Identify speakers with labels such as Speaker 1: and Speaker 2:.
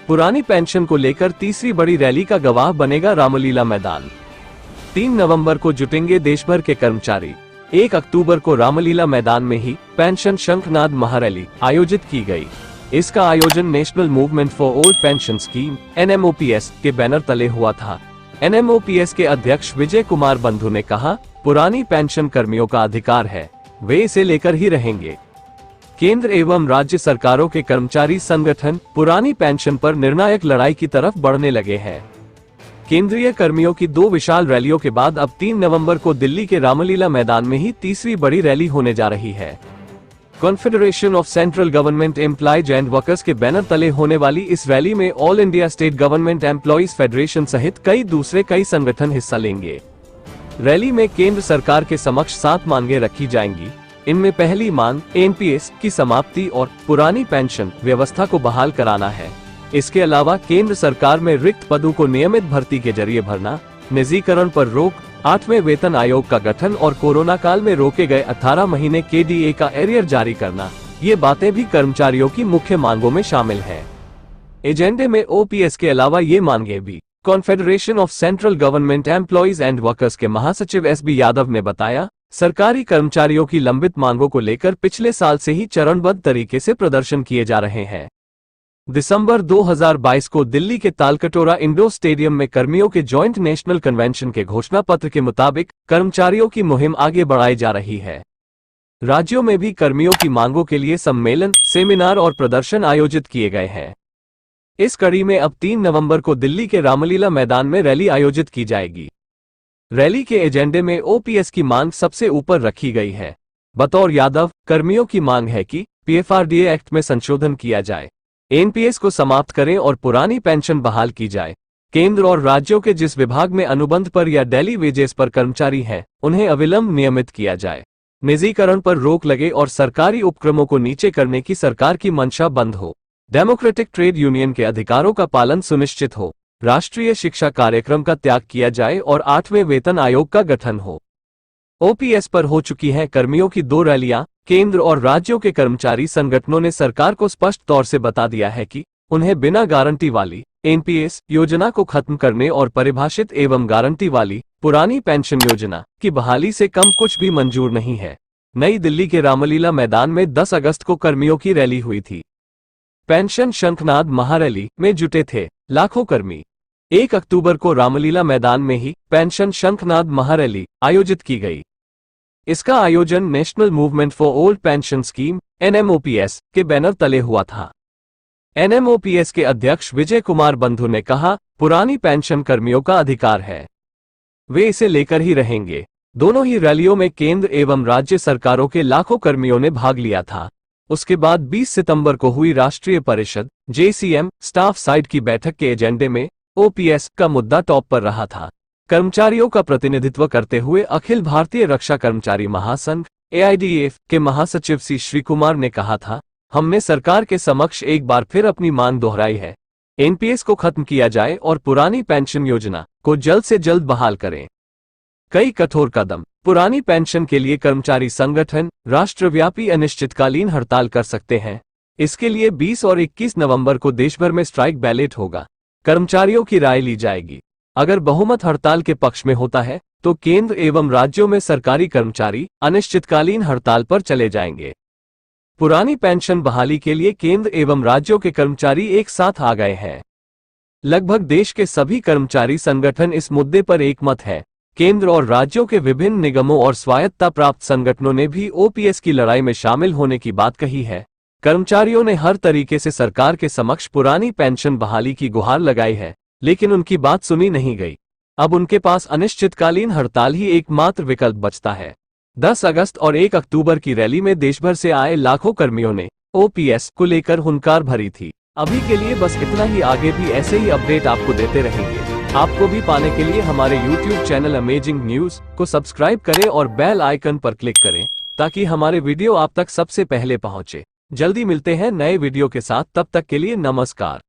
Speaker 1: पुरानी पेंशन को लेकर तीसरी बड़ी रैली का गवाह बनेगा रामलीला मैदान। 3 नवंबर को जुटेंगे देश भर के कर्मचारी। 1 अक्टूबर को रामलीला मैदान में ही पेंशन शंखनाद महारैली आयोजित की गई। इसका आयोजन national movement for old pension scheme (NMOPS) के बैनर तले हुआ था। NMOPS के अध्यक्ष विजय कुमार बंधु ने कहा, पुरानी पेंशन कर्मियों का अधिकार है, वे इसे लेकर ही रहेंगे। केंद्र एवं राज्य सरकारों के कर्मचारी संगठन पुरानी पेंशन पर निर्णायक लड़ाई की तरफ बढ़ने लगे हैं। केंद्रीय कर्मियों की 2 विशाल रैलियों के बाद अब 3 नवंबर को दिल्ली के रामलीला मैदान में ही तीसरी बड़ी रैली होने जा रही है। Confederation of central government employees and workers के बैनर तले होने वाली इस रैली में all India state government employees federation सहित कई संगठन हिस्सा लेंगे। रैली में केंद्र सरकार के समक्ष 7 मांगे रखी जाएंगी। इनमें पहली मांग NPS की समाप्ति और पुरानी पेंशन व्यवस्था को बहाल कराना है। इसके अलावा केंद्र सरकार में रिक्त पदों को नियमित भर्ती के जरिए भरना, निजीकरण पर रोक, 8वें वेतन आयोग का गठन और कोरोना काल में रोके गए 18 महीने के DA का एरियर जारी करना, ये बातें भी कर्मचारियों की मुख्य मांगों में शामिल है। एजेंडे में OPS के अलावा ये मांगे भी। Confederation of central government employees and workers के महासचिव SB यादव ने बताया, सरकारी कर्मचारियों की लंबित मांगों को लेकर पिछले साल से ही चरणबद्ध तरीके से प्रदर्शन किए जा रहे हैं। दिसंबर 2022 को दिल्ली के तालकटोरा इंडोर स्टेडियम में कर्मियों के जॉइंट नेशनल कन्वेंशन के घोषणा पत्र के मुताबिक कर्मचारियों की मुहिम आगे बढ़ाई जा रही है। राज्यों में भी कर्मियों की मांगों के लिए सम्मेलन, सेमिनार और प्रदर्शन आयोजित किए गए हैं। इस कड़ी में अब 3 नवंबर को दिल्ली के रामलीला मैदान में रैली आयोजित की जाएगी। रैली के एजेंडे में OPS की मांग सबसे ऊपर रखी गई है। बतौर यादव, कर्मियों की मांग है कि PFRDA एक्ट में संशोधन किया जाए, NPS को समाप्त करें और पुरानी पेंशन बहाल की जाए। केंद्र और राज्यों के जिस विभाग में अनुबंध पर या डेली वेजेस पर कर्मचारी हैं, उन्हें अविलंब नियमित किया जाए। निजीकरण पर रोक लगे और सरकारी उपक्रमों को नीचे करने की सरकार की मंशा बंद हो। डेमोक्रेटिक ट्रेड यूनियन के अधिकारों का पालन सुनिश्चित हो। राष्ट्रीय शिक्षा कार्यक्रम का त्याग किया जाए और 8वें वेतन आयोग का गठन हो। OPS पर हो चुकी हैं कर्मियों की 2 रैलियां। केंद्र और राज्यों के कर्मचारी संगठनों ने सरकार को स्पष्ट तौर से बता दिया है कि उन्हें बिना गारंटी वाली NPS योजना को खत्म करने और परिभाषित एवं गारंटी वाली पुरानी पेंशन योजना की बहाली से कम कुछ भी मंजूर नहीं है। नई दिल्ली के रामलीला मैदान में 10 अगस्त को कर्मियों की रैली हुई थी। पेंशन शंखनाद महारैली में जुटे थे लाखों कर्मी। 1 अक्टूबर को रामलीला मैदान में ही पेंशन शंखनाद महारैली आयोजित की गई। इसका आयोजन national movement for old pension scheme (NMOPS) के बैनर तले हुआ था। NMOPS के अध्यक्ष विजय कुमार बंधु ने कहा, पुरानी पेंशन कर्मियों का अधिकार है, वे इसे लेकर ही रहेंगे। दोनों ही रैलियों में केंद्र एवं राज्य सरकारों के लाखों कर्मियों ने भाग लिया था। उसके बाद 20 सितंबर को हुई राष्ट्रीय परिषद JCM स्टाफ साइड की बैठक के एजेंडे में OPS का मुद्दा टॉप पर रहा था। कर्मचारियों का प्रतिनिधित्व करते हुए अखिल भारतीय रक्षा कर्मचारी महासंघ AIDF के महासचिव C श्री कुमार ने कहा था, हमने सरकार के समक्ष एक बार फिर अपनी मांग दोहराई है, NPS को खत्म किया जाए और पुरानी पेंशन योजना को जल्द से जल्द बहाल करें। कई कठोर कदम। पुरानी पेंशन के लिए कर्मचारी संगठन राष्ट्रव्यापी अनिश्चितकालीन हड़ताल कर सकते हैं। इसके लिए 20 और 21 नवंबर को देशभर में स्ट्राइक बैलेट होगा। कर्मचारियों की राय ली जाएगी। अगर बहुमत हड़ताल के पक्ष में होता है तो केंद्र एवं राज्यों में सरकारी कर्मचारी अनिश्चितकालीन हड़ताल पर चले जाएंगे। पुरानी पेंशन बहाली के लिए केंद्र एवं राज्यों के कर्मचारी एक साथ आ गए हैं। लगभग देश के सभी कर्मचारी संगठन इस मुद्दे पर एकमत है। केंद्र और राज्यों के विभिन्न निगमों और स्वायत्तता प्राप्त संगठनों ने भी OPS की लड़ाई में शामिल होने की बात कही है। कर्मचारियों ने हर तरीके से सरकार के समक्ष पुरानी पेंशन बहाली की गुहार लगाई है, लेकिन उनकी बात सुनी नहीं गई। अब उनके पास अनिश्चितकालीन हड़ताल ही एकमात्र विकल्प बचता है। 10 अगस्त और 1 अक्टूबर की रैली में देशभर से आए लाखों कर्मियों ने OPS को लेकर हुंकार भरी थी। अभी के लिए बस इतना ही। आगे भी ऐसे ही अपडेट आपको देते रहेंगे। आपको भी पाने के लिए हमारे YouTube चैनल अमेजिंग न्यूज को सब्सक्राइब करें और बेल आइकन पर क्लिक करें ताकि हमारे वीडियो आप तक सबसे पहले पहुंचे। जल्दी मिलते हैं नए वीडियो के साथ, तब तक के लिए नमस्कार।